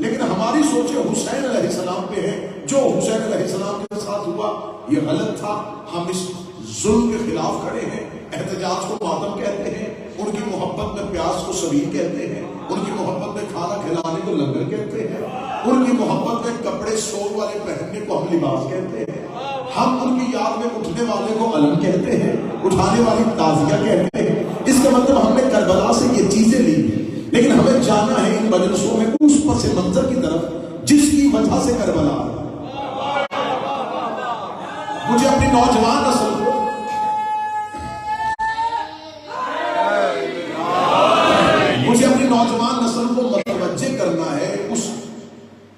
لیکن ہماری سوچیں حسین علیہ السلام پہ ہے. جو حسین علیہ السلام کے ساتھ ہوا یہ غلط تھا. ہم اس ظلم کے خلاف کھڑے ہیں. احتجاج کو ماتم کہتے ہیں, ان کی محبت میں پیاس کو سبیل کہتے ہیں, ان کی محبت میں کھانا کھلانے کو لنگر کہتے ہیں, ان کی محبت میں کپڑے سول والے پہننے کو ہم لباس کہتے ہیں. ہم ان کی یاد میں اٹھنے والے کو علم کہتے ہیں, اٹھانے والی تعزیہ کہتے ہیں. اس کا مطلب ہم نے کربلا سے یہ چیزیں لی, لیکن ہمیں جانا ہے ان مجلسوں میں اس پس منظر کی طرف جس کی وجہ سے کربلا. مجھے اپنی نوجوان نسل کو متوجہ کرنا ہے اس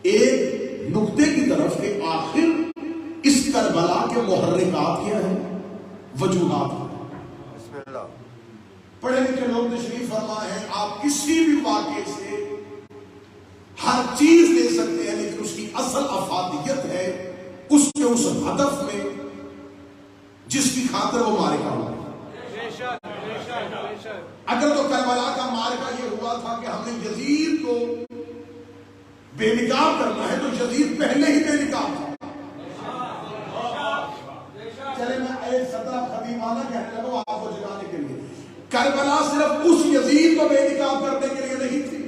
ایک نقطے کی طرف کہ آخر اس کربلا کے محرکات کیا ہیں, وجوہات. پڑھے لکھے لوگ تشریف فرما ہے, آپ کسی بھی واقعے سے ہر چیز لے سکتے ہیں, لیکن اس کی اصل افادیت ہے اس کے اس ہدف میں جس کی خاطر وہ مارکا ہوا. اگر تو کربلا کا مارکا یہ ہوا تھا کہ ہم نے یزید کو بے نقاب کرنا ہے, تو یزید پہلے ہی بے نقاب تھا. چلے میں ایک سطح خدیمانہ کہنے لگا آپ کو جگانے کے لیے, کربلا صرف اس یزید کو بے نقاب کرنے کے لیے نہیں تھی.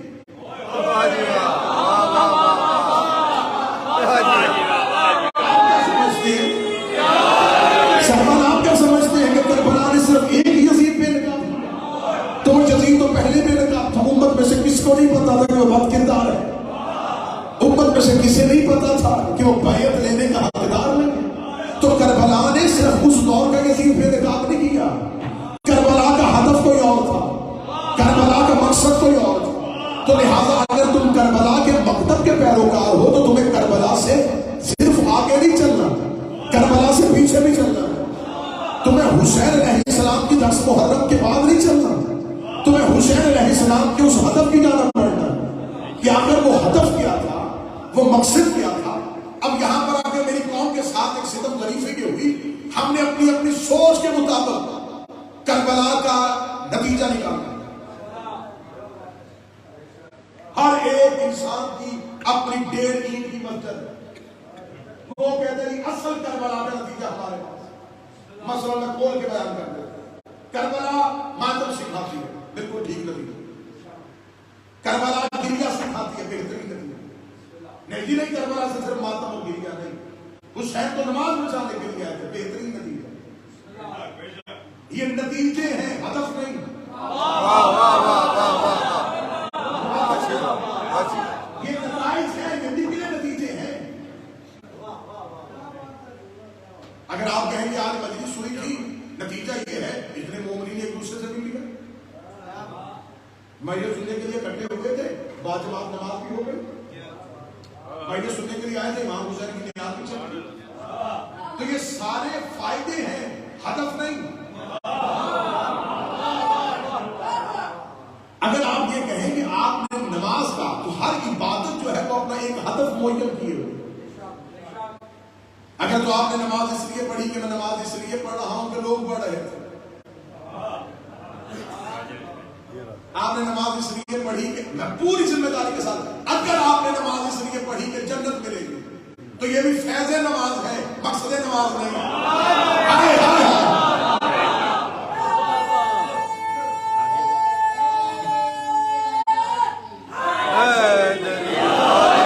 آپ کیا سمجھتے ہیں کہ کربلا نے صرف ایک یزید بے نقاب کیا؟ تو یزید تو پہلے بے نقاب تھا. امت میں سے کس کو نہیں پتا تھا کہ وہ بد کردار ہے؟ امت میں سے کسے نہیں پتا تھا کہ وہ بیعت لینے کا حقدار نہیں؟ تو کربلا نے صرف اس دور کا یزید بے نقاب نہیں کیا. کربلا کا ہدف کوئی اور تھا, کربلا کا مقصد کوئی اور تھا. تو لہٰذا اگر تم کربلا کے مکتب کے پیروکار ہو تو تمہیں کربلا سے صرف آگے نہیں چلنا, کربلا سے پیچھے بھی چلنا. تمہیں حسین علیہ السلام کی 10 محرم کے بعد نہیں چلنا, تمہیں حسین علیہ السلام کے اس ہدف کی جانب پڑنا کہ اگر وہ ہدف کیا تھا, وہ مقصد کیا تھا. اب یہاں پر آ کے میری قوم کے ساتھ ایک ستم ظریفی کی ہوئی, ہم نے اپنی سوچ کے مطابق کربلا کا نتیجہ نکالا. ہر ایک انسان کی اپنی 1.5 اینٹ کی مسجد ہے. وہ کہتے ہیں اصل کربلا کا نتیجہ ہمارے پاس. مسئلہ میں کھول کے بیان کر دیں. کربلا ماتم سکھاتی ہے, بالکل ٹھیک نتیجہ. کربلا گریا سکھاتی ہے, بہترین نتیجہ. نہیں کربلا سے صرف ماتم اور گریا نہیں, حسین تو نماز بچانے کے لیے آئے تھے, بہترین نتیجہ. یہ نتیجے ہیں, ہدف نہیں. یہ نتائج ہیں, یہ نکلے نتیجے ہیں. اگر آپ کہیں گے آج مجلس ہوئی تھی, نتیجہ یہ ہے اتنے مومنین ایک دوسرے سے نہیں ملے, مجلس سننے کے لیے اکٹھے ہوئے تھے, باجماعت نماز بھی ہو گئی, مجلس سننے کے لیے آئے تھے, امام حسین کی نیاز بھی چل گئی. تو یہ سارے فائدے ہیں, ہدف نہیں. اگر آپ یہ کہیں کہ آپ نے نماز کا, تو ہر عبادت جو ہے وہ اپنا ایک ہدف معین کیے ہوئے. اگر تو آپ نے نماز اس لیے پڑھی کہ میں نماز اس لیے پڑھ رہا ہوں کہ لوگ پڑھ رہے تھے, آپ نے نماز اس لیے پڑھی کہ میں پوری ذمہ داری کے ساتھ, اگر آپ نے نماز اس لیے پڑھی کہ جنت ملے گی, تو یہ بھی فیض نماز ہے, مقصد نماز نہیں. ہائے ہائے ہائے.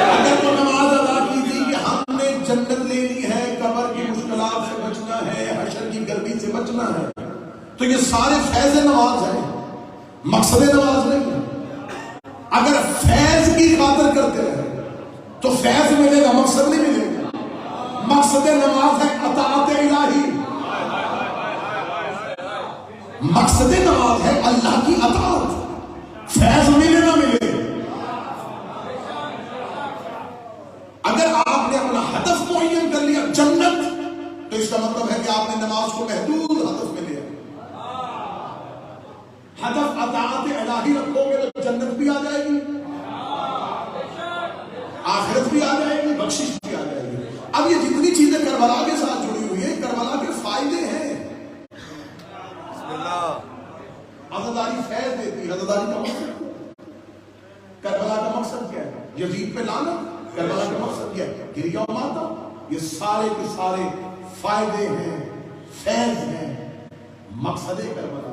اگر تو نماز ادا کی تھی کہ ہم نے جنت لینی ہے, قبر کی مشکلات سے بچنا ہے, حشر کی گرمی سے بچنا ہے, تو یہ سارے فیض نماز ہیں, مقصد نماز نہیں. اگر فیض کی خاطر کرتے رہے تو فیض ملے گا, مقصد نہیں ملے گا. مقصد نماز ہے اطاعت الہی, مقصد نماز ہے اللہ کی اطاعت. فیض ملے نہ ملے, اگر آپ نے اپنا ہدف معین کر لیا جنت, تو اس کا مطلب ہے کہ آپ نے نماز کو محدود ہدف میں لیا. ہدف اطاعت الہی رکھو گے تو جنت بھی آ جائے گی, آخرت بھی آ جائے گی, بخشش بھی آ جائے گی. اب یہ جتنی چیزیں کربلا کے ساتھ جڑی ہوئی ہیں, کربلا کے فائدے ہیں. عزاداری فیض دیتی ہے. عزاداری کا مقصد, کربلا کا مقصد کیا ہے؟ یزید پہ لعنت، کربلا کا مقصد کیا ہے؟ گریہ و ماتم. یہ سارے کے سارے فائدے ہیں، فیض ہیں مقصد کربلا.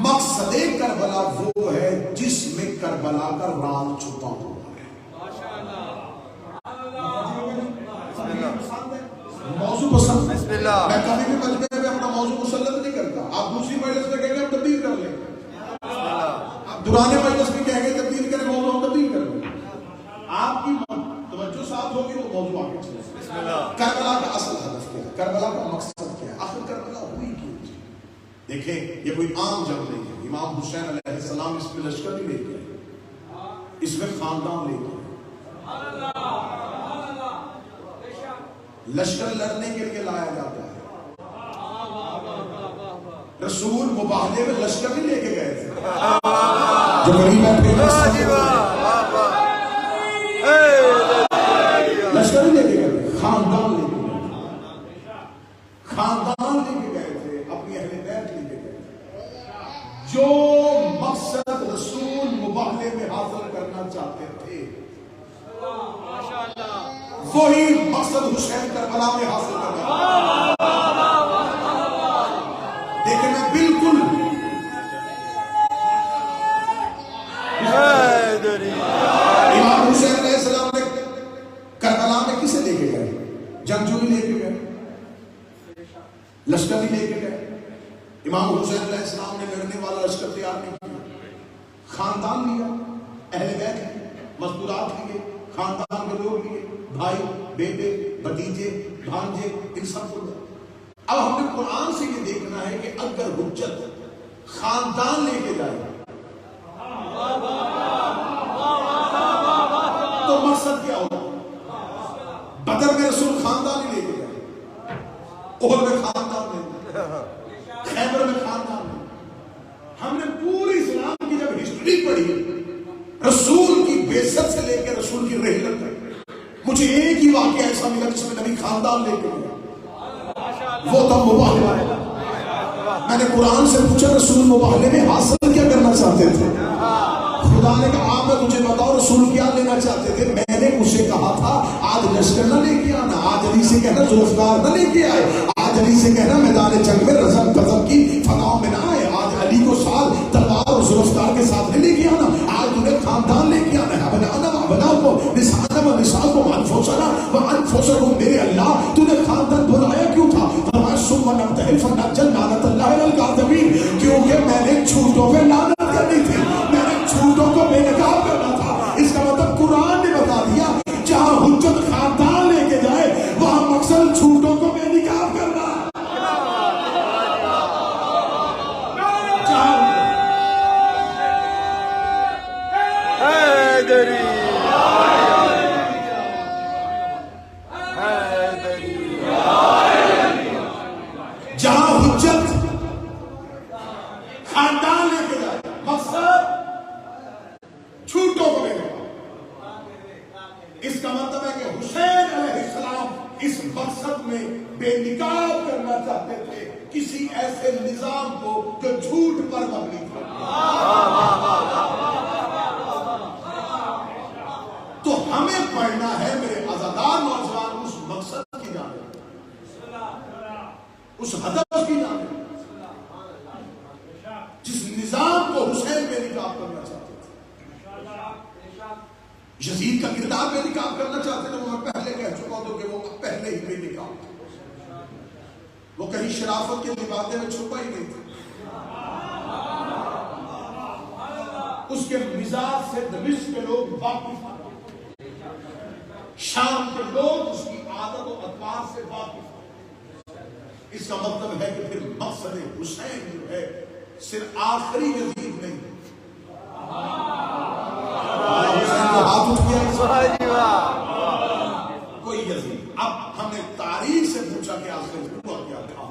مقصد کربلا وہ ہے جس میں کربلا کا راز چھپا ہوا ہے. موضوع پسند ہے. میں کبھی بھی مجمع میں اپنا موضوع مسلط نہیں کرتا. آپ دوسری مجلس میں کہیں گے ہم تبدیل کر لیں، آپ درانے مجلس میں کہیں گے تبدیل کریں، موضوع ہم تبدیل کر لیں. آپ کی توجہ ساتھ ہوگی وہ موضوع آگے چلے. کربلا کا اصل ہدف کیا ہے؟ کربلا کا مقصد کیا ہے؟ آخر کربلا ہوئی کیوں تھی؟ دیکھیں یہ کوئی عام جنگ نہیں ہے. امام حسین علیہ السلام اس میں لشکر نہیں لے کے آئے، اس میں خاندان لے کے آئے. لشکر لڑنے کے لیے لایا جاتا ہے. رسول مباہلے میں لشکر نہیں لے کے گئے تھے. جو غریب لشکر نہیں لے کے گئے، خاندان لے کے گئے. خاندان لے کے گئے تھے، اپنی اہل بیت لے کے گئے. جو مقصد رسول مباہلے میں حاصل کرنا چاہتے تھے وہی مقصد حسین کربلا میں حاصل کرنا. لیکن میں بالکل امام حسین علیہ السلام نے کربلا میں کسے لے کے گئے؟ جنگجو لے کے گئے، لشکر لے کے گئے. امام حسین علیہ السلام نے لڑنے والا لشکر تیار نہیں کیا، خاندان لیا، اہل بیت لیے، مستورات لیے، خاندان کے لوگ لیے، بھائی بیٹے بھتیجے بھانجے، ان سب کو. اب ہم نے قرآن سے یہ دیکھنا ہے کہ اگر حجت خاندان لے کے جائے تو مقصد کیا ہوگا؟ بدر میں رسول خاندان ہی لے کے گئے، احد میں خاندان لے، خیبر میں خاندان لے. ہم نے پوری اسلام کی جب ہسٹری پڑھی رسول کی بعثت سے لے کے رسول کی رحلت تک، مجھے ایک ہی واقعہ ایسا ملا جس میں نبی خاندان لے کے گیا، وہ تھا مباہلہ. میں نے قرآن سے پوچھا رسول مباہلے میں حاصل کیا کرنا چاہتے تھے؟ خدا نے کہا آپ مجھے بتاؤ رسول کیا لینا چاہتے تھے؟ میں نے اسے کہا تھا آج لشکر نہ لے کے آنا، آج علی سے کہنا ذوالفقار نہ لے کے آئے، آج علی سے کہنا میدان جنگ میں رزم غضب کی فناؤں میں نہ آئے، آج علی کو سال تلوار اور ذوالفقار کے ساتھ نہیں لے کے آنا، آج انہیں خاندان لے کے آنا ہے. بناؤ کو نسانہ و نساء کو انفسنا و انفسکم. میرے اللہ تو نے خاندان بلایا کیوں تھا؟ فرمایا ثم نبتہل فنجعل لعنت اللہ علی الکاذبین، کیونکہ میں نے جھوٹوں پہ لعنت کرنی تھی، میں نے جھوٹوں کو بے نقاب کرنا تھا. اس کا مطلب قرآن نے بتا دیا جہاں حجت خاندان لے کے جائے وہاں مقصد جھوٹوں کو بے نقاب کرنا. جہاں حجت خاندان لے کے جائے مقصد جھوٹوں کو بے نقاب. اس کا مطلب ہے کہ حسین علیہ السلام اس مقصد میں بے نقاب کرنا چاہتے تھے کسی ایسے نظام کو جو جھوٹ پر مبنی تھا. تو ہمیں پڑھنا ہے میرے عزادار نوجوان اس مقصد کی جانب، اس ہدف کی جانب جس نظام کو حسین بے نقاب کرنا چاہتے تھے. یزید کا کردار بے نقاب کرنا چاہتے تھے، وہ میں پہلے کہہ چکا ہوں کہ وہ پہلے ہی بے نقاب تھا. وہ کہیں شرافت کے لبادے میں چھپا ہی نہیں تھا. اس کے مزاج سے دمشق کے لوگ واقف تھے، شام کے لوگ اس کی عادت و اطوار سے واقف تھے. اس کا مطلب ہے کہ پھر مقصد حسین جو ہے صرف آخری یزید نہیں، حسین کو ہاتھ اٹھ گیا کوئی یزید. اب ہم نے تاریخ سے پوچھا کہ آخر ہوا کیا تھا.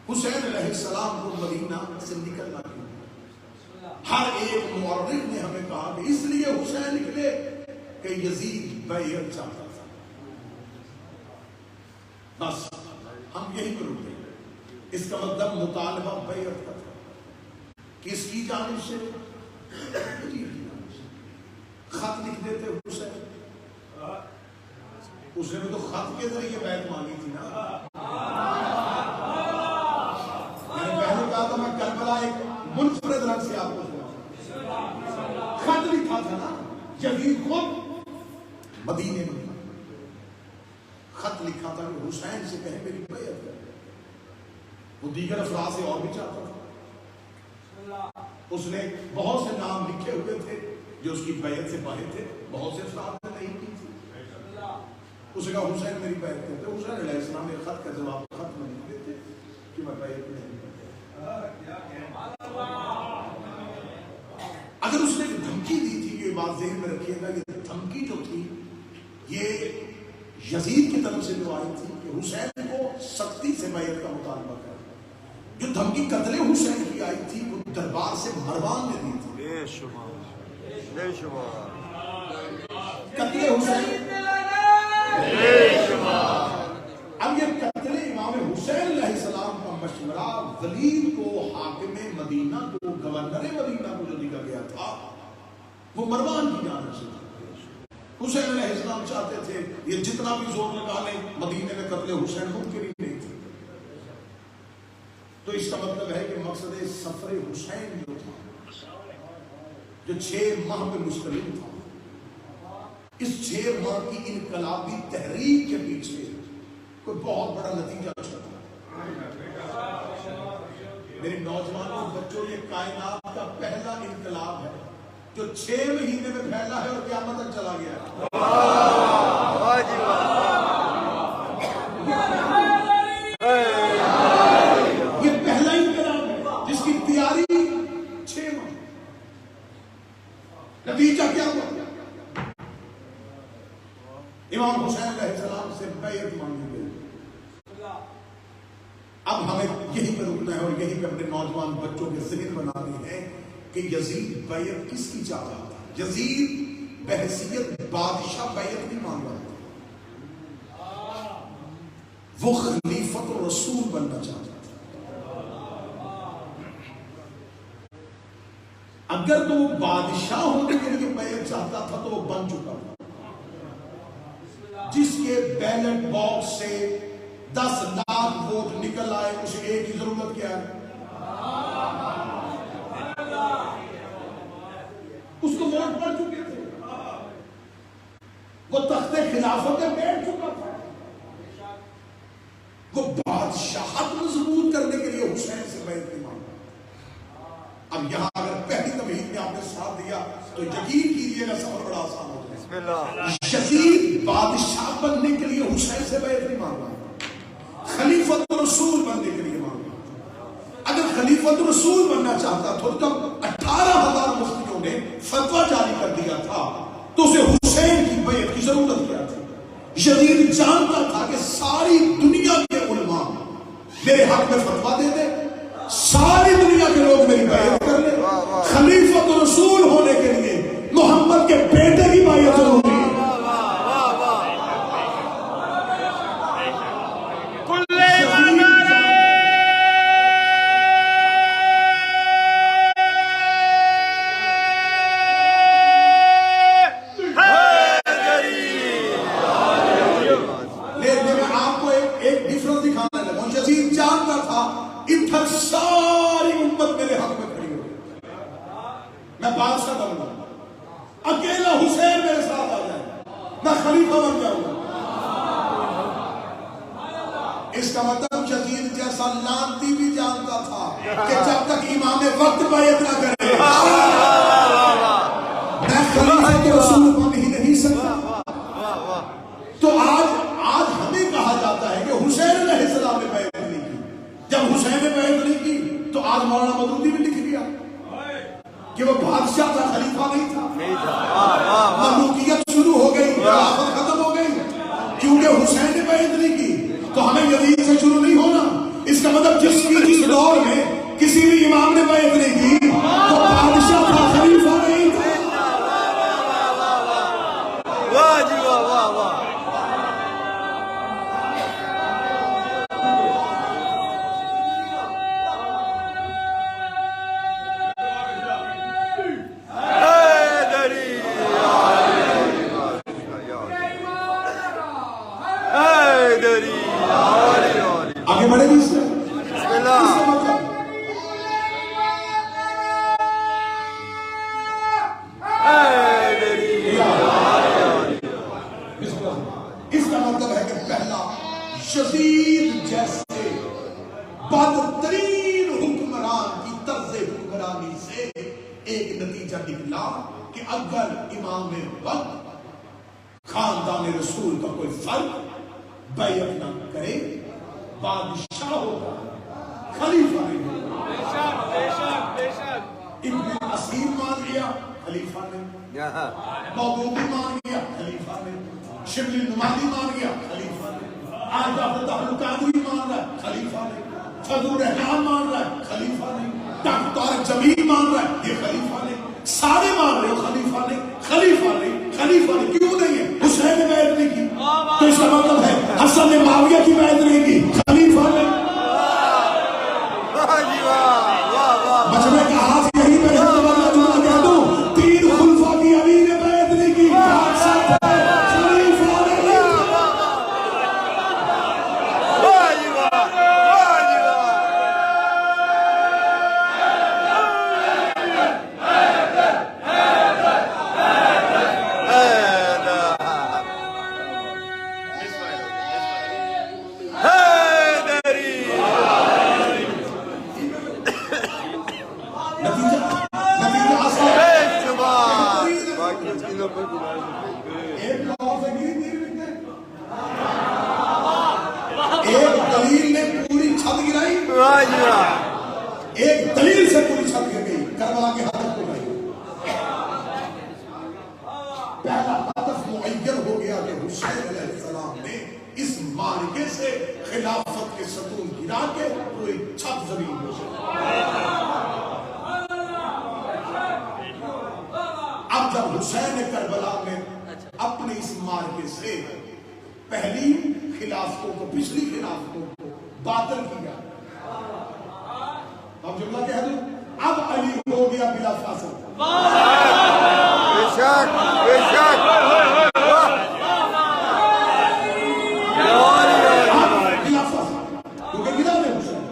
حسین علیہ السلام کو مدینہ سے نکلنا کیوں؟ ہر ایک مورخ نے ہمیں کہا کہ اس لیے حسین نکلے کہ یزید بیعت چاہتا تھا. بس ہم یہی کروں گے. اس کا مطلب مطالبہ بیعت کا تھا. کس کی جانب سے؟ خط لکھ دیتے حسین. اس نے بھی تو خط کے ذریعے بیعت مانگی تھی نا. میں نے پہلے کہا تھا میں کربلا ایک منفرد رنگ سے آپ کو خط لکھا تھا نا. یزید خود مدینے میں خط لکھا تھا کہ حسین سے کہیں میری بیعت کر. وہ دیگر افراد سے اور بھی چاہتا تھا. اس نے بہت سے نام لکھے ہوئے تھے جو اس کی بیعت سے باہر تھے. بہت سے افراد نے نہیں کی تھی. اس نے کہا حسین میری بیعت کرتے. حسین علیہ السلام ایک خط کا جواب خط میں لکھ دیتے کہ میں بیعت نہیں کرتا. اگر اس نے دھمکی دی تھی، یہ بات ذہن میں رکھیے گا، یہ دھمکی جو تھی یہ یزید کی طرف سے جو آئی تھی کہ حسین کو سختی سے بیعت کا مطالبہ کر. جو دھمکی قتل حسین کی آئی تھی وہ دربار سے مروان نے دی تھی. قتل حسین. اب یہ قتل امام حسین علیہ السلام کا مشورہ ولید کو، حاکم مدینہ کو، گورنر مدینہ کو جو دیا گیا تھا وہ مروان کی جانب سے تھا. حسین علیہ السلام چاہتے تھے یہ جتنا بھی زور لگا لیں مدینے میں قتل حسین ممکن ہی نہیں تھی. تو اس کا مطلب ہے کہ مقصد سفر حسین جو تھا جو 6 ماہ میں مستقل تھا، اس 6 ماہ کی انقلابی تحریک کے پیچھے کوئی بہت بڑا نتیجہ چھپا. میرے نوجوانوں بچوں، یہ کائنات کا پہلا انقلاب ہے جو 6 مہینے میں پھیلا ہے اور قیامت تک چلا گیا ہے. یہ پہلا انقلاب ہے جس کی تیاری 6 ماہ. نتیجہ کیا ہوا؟ امام حسین علیہ السلام سے بیعت مانگی گئی. اب ہمیں یہی پہ رکنا ہے اور یہی پہ اپنے نوجوان بچوں کے ذہن بنانی ہے کہ یزید بیعت کس کی چاہ رہا تھا. یزید بحیثیت بادشاہ بیعت نہیں مانگ رہا تھا. وہ خلیفۃ الرسول بننا چاہتا تھا. اگر تو وہ بادشاہ ہونے کے لیے بیعت چاہتا تھا تو وہ بن چکا تھا. جس کے بیلٹ باکس سے 10 لاکھ ووٹ نکل آئے اسے ایک کی ضرورت کیا ہے؟ اس کو ووٹ پڑ چکے تھے. وہ تخت خلافت میں بیٹھ چکا تھا. وہ بادشاہت مضبوط کرنے کے لیے حسین سے بیعت نہیں مانگا. اب یہاں اگر پہلی تمہید میں آپ نے ساتھ دیا تو یقین کیجیے گا سفر بڑا آسان ہو جائے. یزید بادشاہ بننے کے لیے حسین سے بیعت نہیں مانگا، خلیفۃ رسول بننے کے لیے مانگا. اگر خلیفۃ رسول بننا چاہتا تو جب 18,000 مفتیوں نے فتویٰ جاری کر دیا تھا تو اسے حسین کی بیعت کی ضرورت کیا تھی. یزید جانتا تھا کہ ساری دنیا کے علماء میرے حق میں فتویٰ دے دیں، ساری دنیا کے لوگ میری بیعت کر لیں. خلیفۃ رسول ہونے کے لیے محمد کے بیٹے کی بیعت ضروری ہے. ساری امت میرے حق میں کھڑی ہو گئی. میں بادشاہ بن گا، اکیلا حسین میرے ساتھ آ جائے، میں خلیفہ بن جاؤں گا. اس کا مطلب یزید جیسا لانتی بھی جانتا تھا کہ جب تک امام وقت بیعت نہ کرے میں خلیفہ کے رسول بن ہی نہیں سکتا. تو آج ہمیں کہا جاتا ہے کہ حسین علیہ السلام نے بیعت نہیں کی. جب حسین نے بیعت نہیں کی تو آج مولانا مودودی بھی لکھ گیا کہ وہ بادشاہ تھا، خلیفہ نہیں تھا. مملوکیت شروع ہو گئی، خلافت ختم ہو گئی کیونکہ حسین نے بیعت نہیں کی. تو ہمیں یزید سے شروع نہیں ہونا. اس کا مطلب جس دور میں کسی بھی امام نے بیعت نہیں کی تو بادشاہ تھا، خلیفہ نہیں تھا. واہ جی واہ واہ واہ. یزید جیسے بدترین حکمران کی طرز حکمرانی سے ایک نتیجہ نکلا کہ اگر امام وقت خاندان رسول کا کوئی فرد بیعت نہ کرے بادشاہ ہوگا، خلیفہ نہیں ہوگا۔ ابن اسیر مان لیا خلیفہ نے، موضوعی مان لیا خلیفہ نے، شبلی نمازی مان لیا خلیفہ نے، آج تعلقاتی مان رہا ہے خلیفہ نے، فضل رحمان مان رہا ہے خلیفہ نے، ڈاکٹر جمیل مان رہا ہے یہ خلیفہ نے، سارے مان رہے ہو خلیفہ نے، خلیفہ نے، خلیفہ نے، کیوں نہیں ہے؟ حسین نے بیعت نہیں کی تو اس کا مطلب ہے حسن نے معاویہ کی بیعت نہیں کی، خلیفہ نے۔ بچنے کا ہاتھ یہی میں کہہ دوں، تین خلفاء کی علی نے بیعت نہیں کی، خلیفہ نے۔ ایک دلیل سے پوری چھت گر گئی، کربلا کے ہدف کو گئی۔ پہلا ہدف معین ہو گیا کہ حسین علیہ السلام نے اس معرکے سے خلافت کے ستون گرا کے پوری چھت زمین ہو گئی۔ اب جب حسین نے کربلا میں اپنے اس معرکے سے پہلی خلافتوں کو، پچھلی خلافتوں کو باطل کیا، اب جملہ کہہ دوں، اب علی ہو گیا بلا فاصل۔ بے شک، بے شک، بلا فاصل، کیونکہ گرا دے حسین،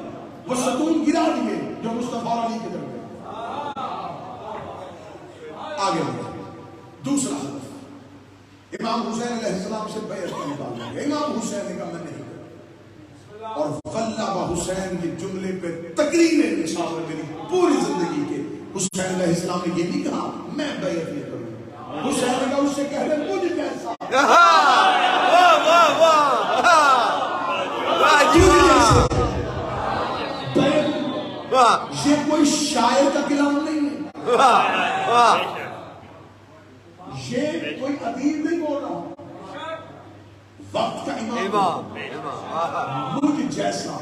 وہ ستون گرا دیے جو مصطفیٰ علی کے درمیان۔ آگے ہو دوسرا ہدف، امام حسین علیہ السلام سے بیعت کا نکالنا ہے۔ امام حسین نے کہا میں نہیں، اور واللہ حسین کے جملے پہ تقریر نشاور میری پوری زندگی کے، حسین علیہ السلام نے یہ نہیں کہا میں بیعت نہیں کروں، حسین نے کہا اس سے کہہ دے مجھ جیسا، یہ کوئی شاعر کا کلام نہیں ہے، یہ کوئی ادیب نہیں بول رہا، وقت کا امام مجھ جیسا۔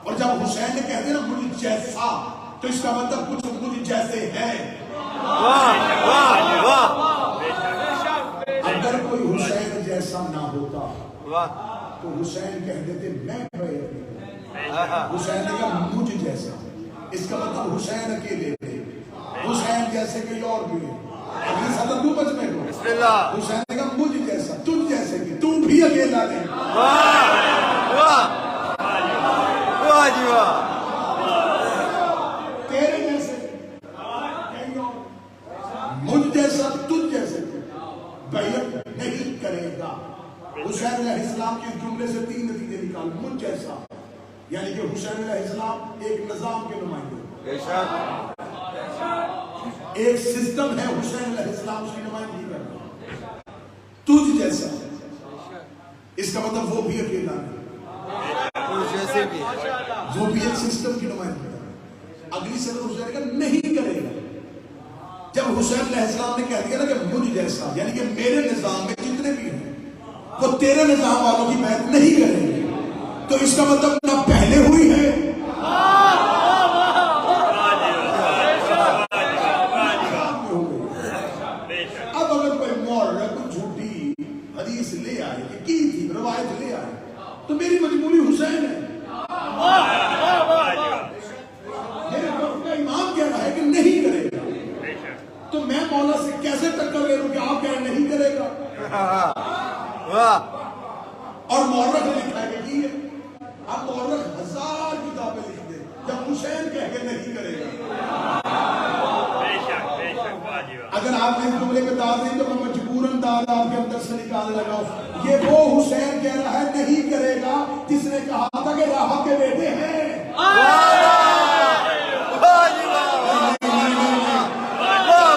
اور جب حسین نے کہتے نا مجھ جیسا تو اس کا مطلب کچھ مجھ جیسے ہے۔ اگر کوئی حسین جیسا نہ ہوتا تو حسین کہہ دیتے میں بیعت نہیں کروں، حسین نے کہا مجھ جیسا، اس کا مطلب حسین اکیلے تھے، حسین جیسے کوئی اور بھی ہے۔ اگلی صدر تو بچنے کو حسین نے کہا مجھ جیسا، تم جیسے کہ تم بھی اکیلا نہیں، تیرے جیسے مجھ جیسا تجھ جیسے بیعت نہیں کرے گا۔ حسین علیہ السلام کے جملے سے تین نتیجے نکال، مجھ جیسا یعنی کہ حسین علیہ السلام ایک نظام کے نمائندے، ایک سسٹم ہے، حسین علیہ السلام اس کی نمائندگی کرتا۔ تجھ جیسا اس کا مطلب وہ بھی اکیلا نہیں، وہ بھی ایک سسٹم کی نمائندگی کرتا۔ اگلی صدر حسین کا نہیں کرے گا۔ جب حسین علیہ السلام نے کہہ دیا نا کہ مجھ جیسا یعنی کہ میرے نظام میں جتنے بھی ہیں وہ تیرے نظام والوں کی بیعت نہیں کریں گے، تو اس کا مطلب نہ پہلے ہوئی ہے اب اگر کوئی مورخ کوئی جھوٹی حدیث لے آئے کہ کی تھی روایت لے آئے تو میری مجبوری حسین ہے، میرے وقت کا امام کہہ رہا ہے کہ نہیں کرے گا، تو میں مولا سے کیسے ٹکر لے لوں کہ آپ کہہ نہیں کرے گا؟ اور مورخ نے لکھا ہے کہ یہ اب مورخ 1000 کتابیں لکھ دے جب حسین کہہ کے نہیں کرے گا۔ اگر آپ نے اس جملے میں داد نہیں تو میں مجبور انداز آپ کے اندر سے نکالنے لگا. یہ وہ حسین کہہ رہا ہے نہیں کرے گا جس نے کہا تھا کہ راہب کے بیٹے ہیں.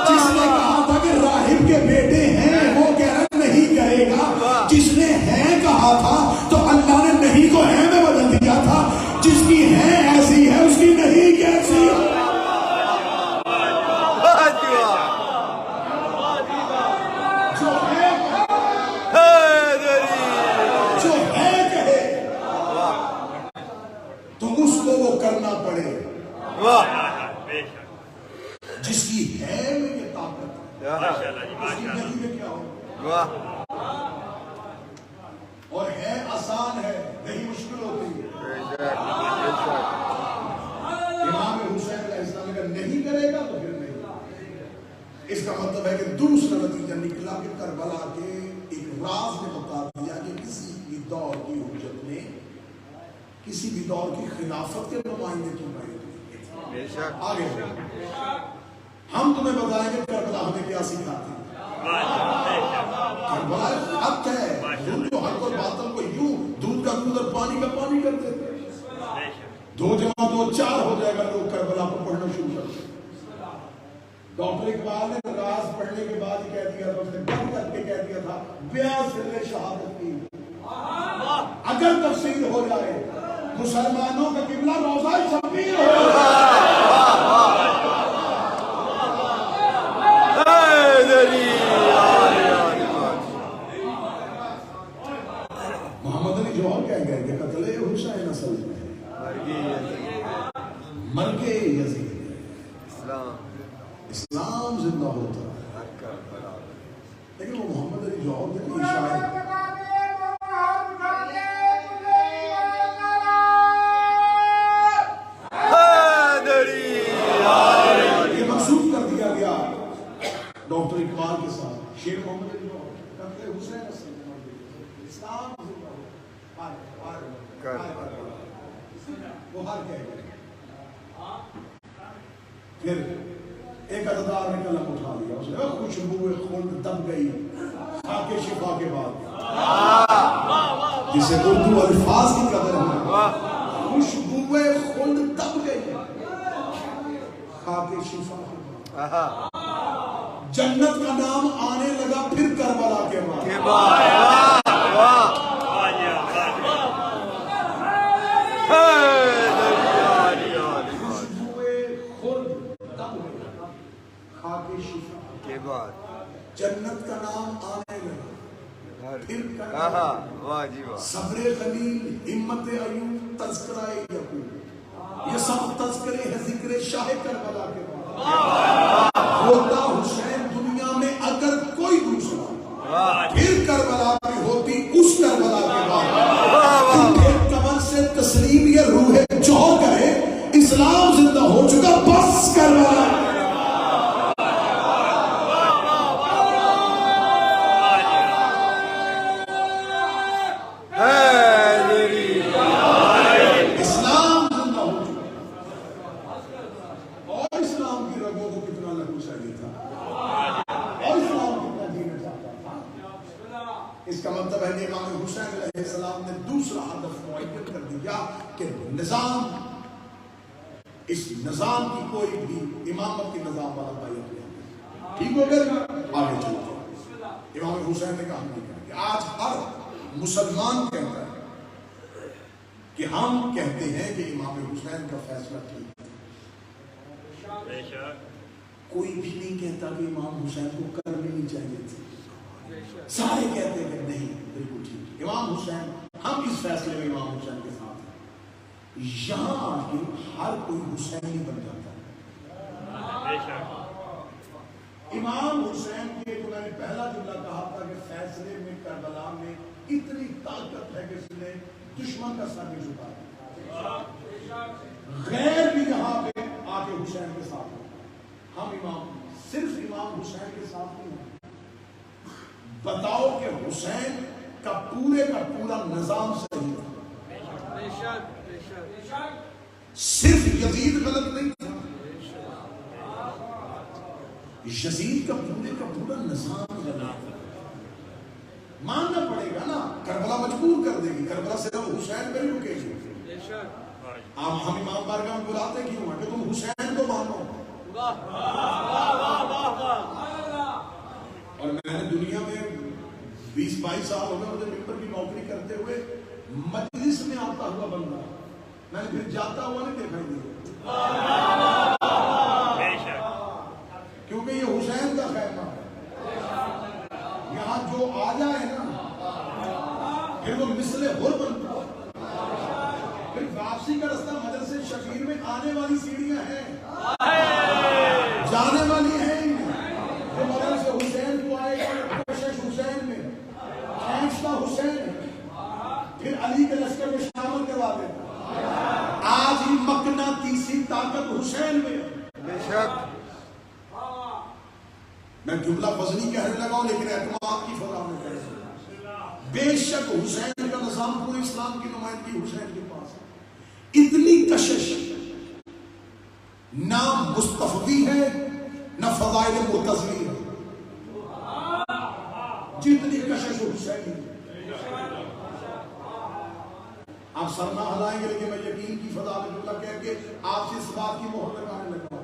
جس نے کہا تھا کہ راہب کے بیٹے ہیں وہ کہہ رہا نہیں کرے گا. جس نے ہے کہا تھا تو اللہ نے نہیں کو ہے میں بدل دیا تھا. جس کی ہے ایسی ہے اس کی نہیں کیسی. کرنا پڑے جس کی ہے میں یہ طاقت اس کی نہیں میں کیا ہو. اور ہے آسان ہے نہیں مشکل ہوتی ہے. امام حسین علیہ السلام اگر نہیں کرے گا تو پھر نہیں. اس کا مطلب ہے کہ دوسرا نتیجہ نکلا کہ کربلا کے ایک راز نے بتا دیا کہ کسی بھی دور کی حجت نے کسی بھی دور کی خلافت کے نمائندے کی آگے ہم تمہیں بتائیں گے کربلا ہمیں کیا سکھاتی ہے. کربلا حق ہے. جو حق اور باطل کو یوں دودھ کا دودھ اور پانی کا پانی کر دیتے. 2 × 2 4 ہو جائے گا. لوگ کربلا کو پڑھنا شروع کر دیں. ڈاکٹر اقبال نے راز پڑھنے کے بعد کہہ دیا تھا, بند کر کے کہہ دیا تھا 82 سر شہادت کی اگر تفسیر ہو جائے مسلمانوں کا قبلہ روزہ شبیر ہوگا. محمد علی جوہر کہہ گئے کہ قتل حسین اصل میں مرگ یزید اسلام زندہ ہوتا ہے. لیکن وہ محمد علی جوہر کے شاعر ڈاکٹر اقبال کے ساتھ شیر محمد علی جوہر قتل حسین اسلام وہ ہر کہہ گئے. پھر ایک عددار نے قلم اٹھا لیا. اس نے خوشبو خلد دب گئی خاک شفا کے بعد, جسے اردو الفاظ کی قدر ہے. خوشبو خلد دب گئی خاک شفا کے بعد. جنت کا نام آنے لگا پھر کربلا کے بعد. جنت کا نام آنے لگا پھر صبر خلیل ہمت ایوب تذکرہ یعقوب یہ سب تذکرے ہیں ذکر شاہ کربلا کے بعد. ہوتا حسین دنیا میں اگر کوئی دوسرا پھر کربلا بھی ہوتی اس کربلا کے بعد. قبر سے تسلیم یہ روح جو کرے اسلام زندہ ہو چکا بس کربلا. اس کا مطلب ہے کہ امام حسین علیہ السلام نے دوسرا ہدف معین کر دیا کہ نظام اس نظام کی کوئی بھی امامت کی نظام والا بیعت نہیں. ٹھیک ہو گیا. آگے چلتے ہیں. امام حسین نے کہا کہ آج ہر مسلمان کہتا ہے کہ ہم کہتے ہیں کہ امام حسین کا فیصلہ ٹھیک ہے. کوئی بھی نہیں کہتا کہ امام حسین کو کرنی نہیں چاہیے تھی. سارے کہتے ہیں کہ نہیں بالکل ٹھیک. امام حسین ہم اس فیصلے میں امام حسین کے ساتھ ہیں. یہاں آ کے ہر کوئی حسینی بن جاتا ہے. امام حسین کے میں نے پہلا جملہ کہا تھا کہ فیصلے میں کربلا میں اتنی طاقت ہے کہ اس نے دشمن کا سر بھی جھکایا. غیر بھی یہاں پہ آ کے حسین کے ساتھ ہیں. ہم صرف امام حسین کے ساتھ نہیں ہیں. بتاؤ کہ حسین کا پورا نظام صحیح تھا. صرف یزید غلط نہیں تھا. یزید کا پورا نظام غلط تھا. ماننا پڑے گا نا. کربلا مجبور کر دے گی. کربلا صرف حسین پہ نہیں رکے گی. آپ ہم امام بارگاہ میں بلاتے کیوں ہیں کہ تم حسین کو مانو. اور میں نے دنیا میں 20-22 سال ہو گئے مجھے ممبر کی نوکری کرتے ہوئے مجلس میں آتا ہوا بندہ میں نے پھر جاتا ہوا نہیں دیکھا ہی کیونکہ یہ حسین کا خیمہ ہے. یہاں جو آ جائے نا پھر وہ مثل حر بنتا ہے. پھر واپسی کا رستہ مدرسے شبیر میں آنے والی سیڑھیاں ہیں جانے والی ہیں. جو مدرسے حسین کو آئے گا کوشش حسین میں کھینچتا حسین ہے پھر علی کے لشکر میں شامل کروا دیتا. آج ہی مقناطیسی طاقت حسین میں. بے شک میں جملہ وزنی کہنے لگا ہوں لیکن اعتماد کی فضا میں کہہ رہا ہوں. بے شک حسین کا نظام پورے اسلام کی نمائندگی حسین کے پاس ہے. اتنی کشش نہ مصطفی ہے نہ فضائل معتزلی ہے جتنی کشش حسین ہے. آپ سر نہ ہلائیں گے لیکن میں یقین کی فضا میں جملہ کہہ کے آپ سے اس بات کی مہر لگانے لگا.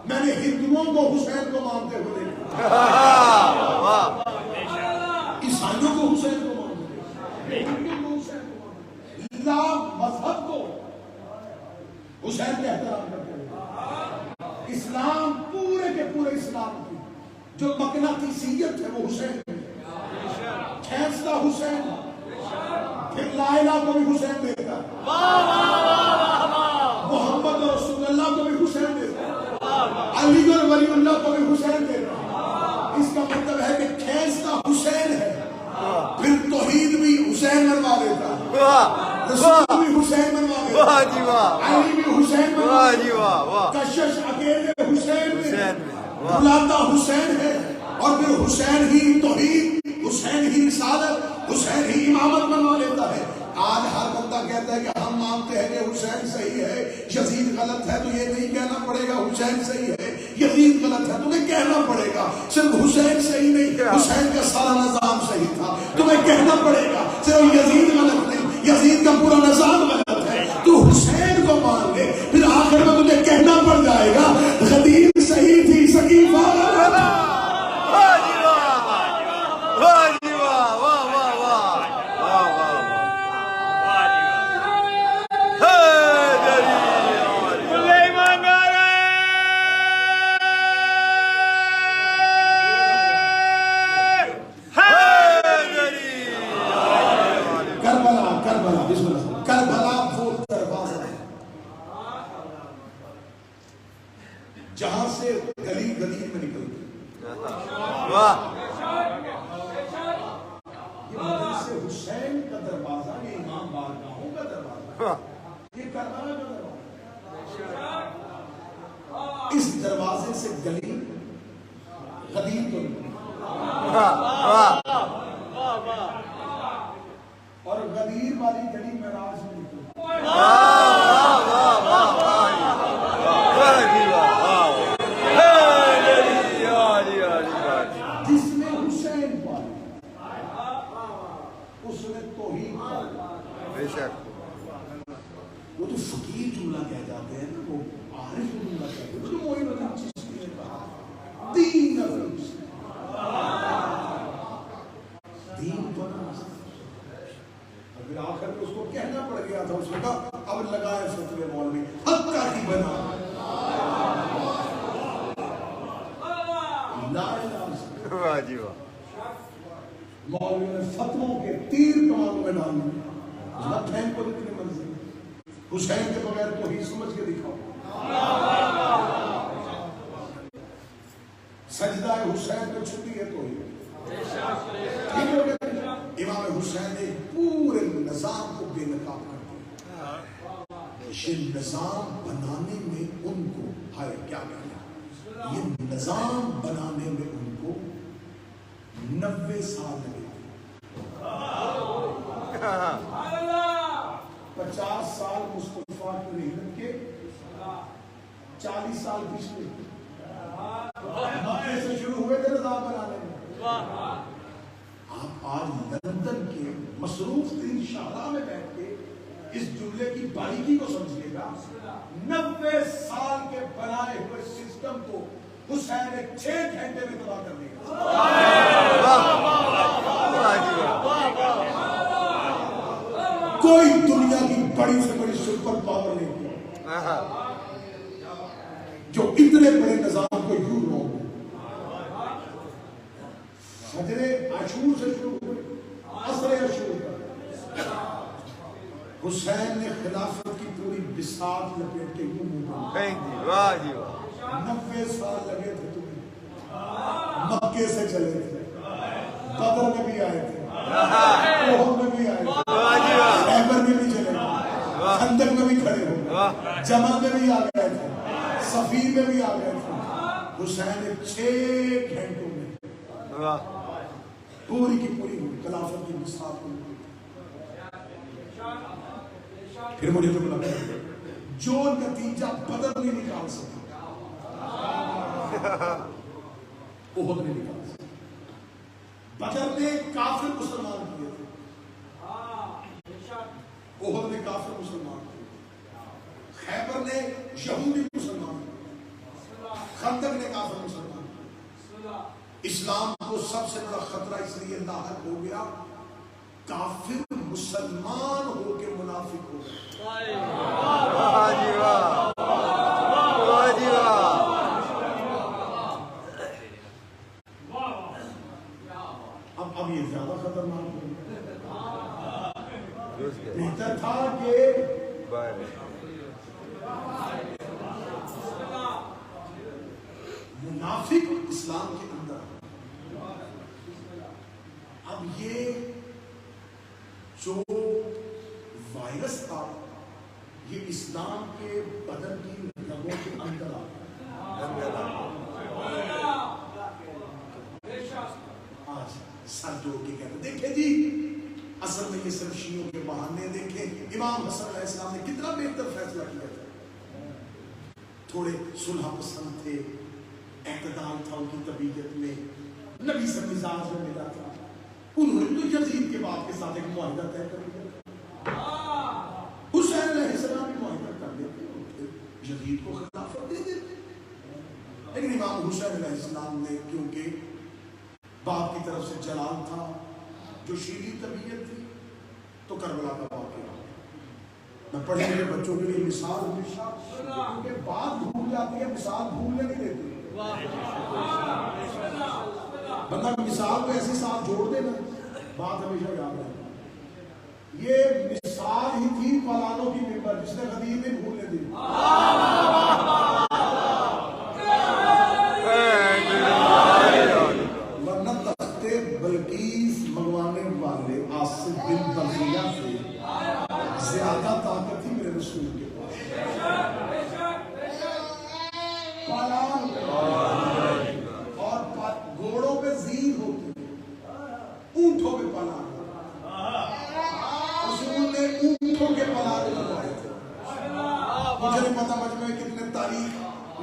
میں نے ہندوؤں کو حسین کو مانتے ہوئے دیکھا, عیسائیوں کو حسین کو مانتے ہوئے, لا مذہب کو حسین کے احترام کرتے ہوئے. اسلام پورے کے پورے اسلام کی جو مقناطیسیت ہے وہ حسین ہے. کھینچتا حسین پھر لا الہ کو بھی حسین دیتا, محمد رسول اللہ کو بھی حسین دیتا, علی اور ولی اللہ کو بھی حسین دیتا. اس کا مطلب ہے کہ کھینچتا حسین ہے پھر توحید بھی حسین منوا دیتا, رسول بھی حسین منوا دیتا, علی بھی حسین منوا دیتا, کشش اکیلے حسین میں بلاتا حسین ہے اور پھر حسین ہی توحید, حسین ہی رسالت, حسین ہی امامت منوا لیتا ہے. آج ہر بندہ کہتا ہے کہ ہم مانتے ہیں کہ حسین صحیح ہے, یزید غلط ہے, تو یہ نہیں کہنا پڑے گا حسین صحیح ہے, یزید غلط ہے, تمہیں کہنا پڑے گا صرف حسین صحیح نہیں, حسین کا سارا نظام صحیح تھا. تمہیں کہنا پڑے گا صرف یزید غلط نہیں, یزید کا پورا نظام غلط ہے. تو حسین کو مان لے, پھر آخر میں تمہیں کہنا پڑ جائے گا غدیر صحیح تھی, سقیفہ غلط. جہاں سے گلی گلی میں نکلتے یہ مدرسے حسین کا دروازہ, یہ امام بارگاہوں کا دروازہ, یہ کربلا کا دروازہ. اس دروازے سے گلی غدیر کو نکلتی اور غدیر والی گلی معراج میں نکلتی. جس نے حسین پایا اس نے توحید پایا. بے شک وہ تو فقیر جملہ کہہ جاتے ہیں نا, وہ عارف جملہ کہتے ہیں, جو معین الدین چشتی نے کہا دین عظیم دین بنا. اور پھر آخر میں اس کو کہنا پڑ گیا تھا, اس نے کہا اب لگائے فتوے مولوی حقہ کی بنا مولوی نے فتووں کے تیر کمانوں میں ڈال دیا. پھینک کو اتنی منزل حسین کے بغیر تو ہی سمجھ کے دکھاؤ. سجدہ حسین میں چھٹی ہے تو ہی امام حسین نے پورے نظام کو بے نقاب کر دیا. یہ نظام بنانے میں ان کو ہائے کیا کہنا, یہ نظام بنانے میں ان کو 90 سال لگے. 50 سال مصطفیٰ کی محنت کے, 40 سال پچھلے مکے سے شروع ہوئے تھے نظام بنانے میں. آپ آج لندن کے مصروف ترین شاہراہ میں بیٹھ کے اس جملے کی باریکی کو سمجھیے گا. 90 سال کے بنائے ہوئے سسٹم کو حسین نے 6 گھنٹے میں تباہ کر دیا. کوئی دنیا کی بڑی سے بڑی سپر پاور نہیں کیا جو اتنے بڑے نظام کو یوں روک دے. فجر عاشور سے شروع ہوئے عصر عاشور تک حسین نے خلافت کی پوری بساط لپیٹ کے یوں منہ 90 سال لگے تھے تمہیں. مکے سے چلے تھے, بدر میں بھی آئے تھے, احد میں بھی آئے تھے, خیبر میں بھی چلے تھے, خندق میں بھی کھڑے ہو, جمل میں بھی آ گئے تھے, صفیر میں بھی آ گئے تھے. حسین نے 6 گھنٹوں میں پوری کی پوری خلافت کی بساط کو. پھر مجھے تو لگا جو نتیجہ بدر نہیں نکال سکا احد نہیں نکال سکا. بدر نے کافر مسلمان کیے تھے, احد نے کافر مسلمان کیے, خیبر نے یہودی مسلمان کیے, خندق نے کافر مسلمان کیے. اسلام کو سب سے بڑا خطرہ اس لیے لاحق ہو گیا کافر مسلمان ہو کے منافق ہو گئے. اب یہ زیادہ خطرناک ہو گیا. بہتر تھا کہ منافق اسلام کے اندر. اب یہ جو وائرس تھا یہ اسلام کے بدن کی رگوں کے اندر آج سر جوڑ کے کہتے دیکھیں جی اصل میں یہ صرف شیعوں کے بہانے. دیکھیں امام حسن علیہ السلام نے کتنا بہتر فیصلہ کیا تھا. تھوڑے صلح پسند تھے, اعتدال تھا ان کی طبیعت میں, نبی سے مزاج میں ملا تھا. انہوں نے تو یزید کے باپ کے ساتھ ایک معاہدہ طے کر لیا. حسین علیہ السلام بھی معاہدہ کر لیتے, یزید کو خلافت دے دیتے. لیکن امام حسین علیہ السلام نے کیونکہ باپ کی طرف سے جلال تھا جو شیعی طبیعت تھی تو کربلا کا واقعہ. میں پڑھنے کے بچوں کے لیے مثال ہمیشہ کیونکہ بات بھول جاتی ہے, مثال بھولنے نہیں دیتی. بندہ مثال کو ایسے ساتھ جوڑ دے نا بات ہمیشہ یاد رہے. یہ مثال ہی تھی پلانوں کی ممبر جس نے غدیر نہیں بھولنے دی. ورنہ تختے بلقیس منگوانے والے آصف بن برزیہ سے زیادہ طاقت تھی میرے رسول کے پاس. پالان اور گھوڑوں پہ زین ہوتی ہے, اونٹوں پہ پالان. رسول نے اونٹوں کے پالان لگوائے تھے. مجھے نہیں پتا مجمع میں کتنے تاریخ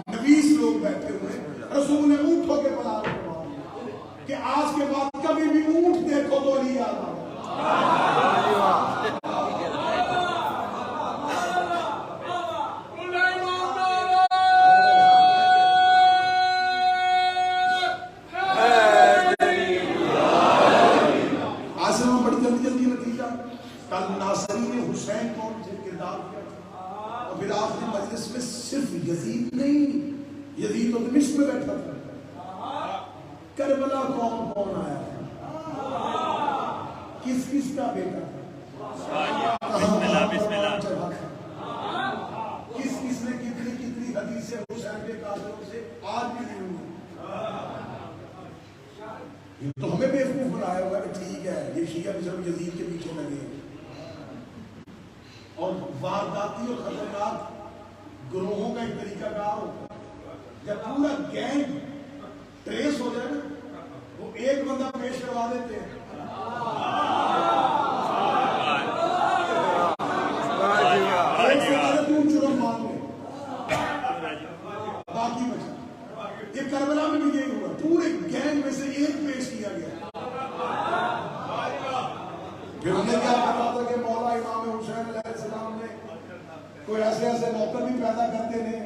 نویس لوگ بیٹھے ہوئے, رسول نے اونٹوں کے پالان لگوائے کہ آج کے بعد کبھی بھی اونٹ دیکھو تو علی یاد آئے. کل ناصرین حسین کو کردار کیا تھا, اور پھر آخری مجلس میں صرف یزید نہیں, یزید تو دمشق میں بیٹھا تھا, کربلا کون کون آیا تھا, کس کس کا بیٹا تھا, کس کس نے کتنی کتنی حدیثیں حسین کے قاتلوں سے آج بھی نہیں ہوئی. یہ تو ہمیں بیوقوف بنایا ہوا کہ ٹھیک ہے یہ شیعہ بھی صرف یزید کے پیچھے لگے ہیں. اور وارداتی اور خطرناک گروہوں کا ایک طریقہ کار ہوتا ہے, جب پورا گینگ ٹریس ہو جائے نا وہ ایک بندہ پیش کروا دیتے ہیں, باقی بچا. یہ کربلا میں بھی یہی ہوا, پورے گینگ میں سے ایک پیش کیا گیا. پھر ہم نے کیا کہا تھا کہ مولا امام حسین علیہ السلام نے کوئی ایسے ایسے موقع بھی پیدا کرتے ہیں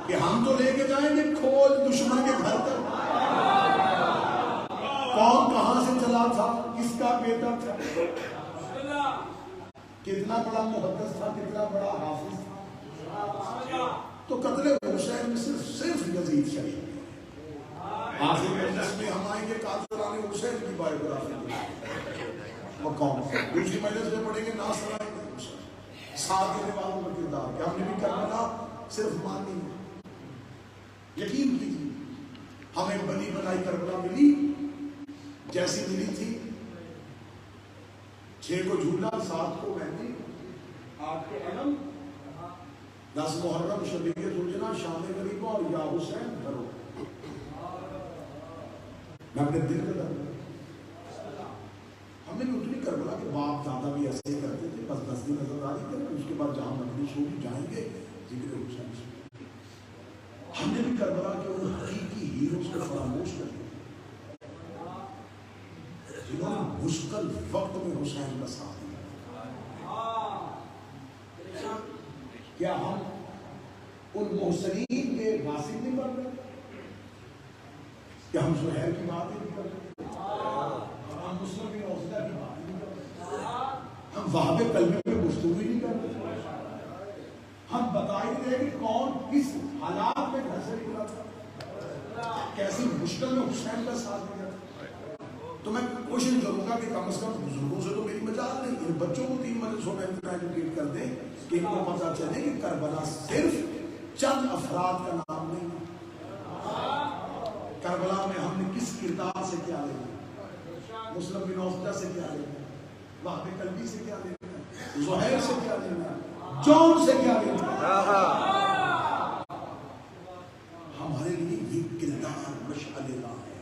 کہ ہم تو لے کے جائیں گے کھوج دشمن کے گھر تک، کون کہاں سے چلا تھا، کس کا بیٹا تھا، کتنا بڑا محدث تھا، کتنا بڑا حافظ تھا. تو قتل حسین میں صرف یزید شریف آخر مجلس میں ہم آئیں گے قاتلان حسین کی بایوگرافی وہ کون سے، دوسری مجلس میں پڑھیں گے ناصرہ ابن حسین، ساتھ دینے والوں کا کردار کہ ہم نے بھی کربلا صرف مانی ہے. یقین کیجیے ہمیں بنی بنائی کربلا ملی جیسی ملی تھی، 6 کو جھولا، 7 کو مہندی، 8 کو علم، 10 محرم شبیہ الجنا، شام غریبہ اور یا حسین گھرو. میں اپنے دل کا درد ہم نے بھی اتنی کربلا کہ باپ دادا بھی ایسے ہی کرتے تھے، بس 10 دن نظرداری کریں اس کے بعد جہاں مجلس ہوگی جائیں گے ذکر حسین سے. ہم نے بھی کربلا کے ان حقیقی ہیروز کو فراموش کر دیا جنہوں نے مشکل وقت میں حسین کا ساتھ دیا. کیا ہم ان محسنین کے غاصب نہیں بن رہے؟ کیا ہم زہیر کی بات نہیں کر رہے؟ ہم مسلم بن عقبہ کی بات نہیں کر رہے؟ ہم وہاب کلمے میں گفتگو نہیں کر رہے؟ ہم بتائی دیں کہ کون کس حالات میں گھر سے نکلا تھا، کیسی مشکل میں حسین کا ساتھ دیا تھا. تو میں کوشش کروں گا کہ کم از کم بزرگوں سے تو میری مجال نہیں، ان بچوں کو 3 مجلسوں میں اتنا ایجوکیٹ کر دیں کہ ان کو پتہ چلے کہ کربلا صرف چند افراد کا نام نہیں ہے. کربلا میں ہم نے کس کردار سے کیا لینا، مسلم بن عقبہ سے کیا لینا، وہاب کلبی سے کیا لینا، زہیر سے کیا لینا، جون سے کیا لینا. ہمارے لیے یہ کردار مشعل راہ ہے.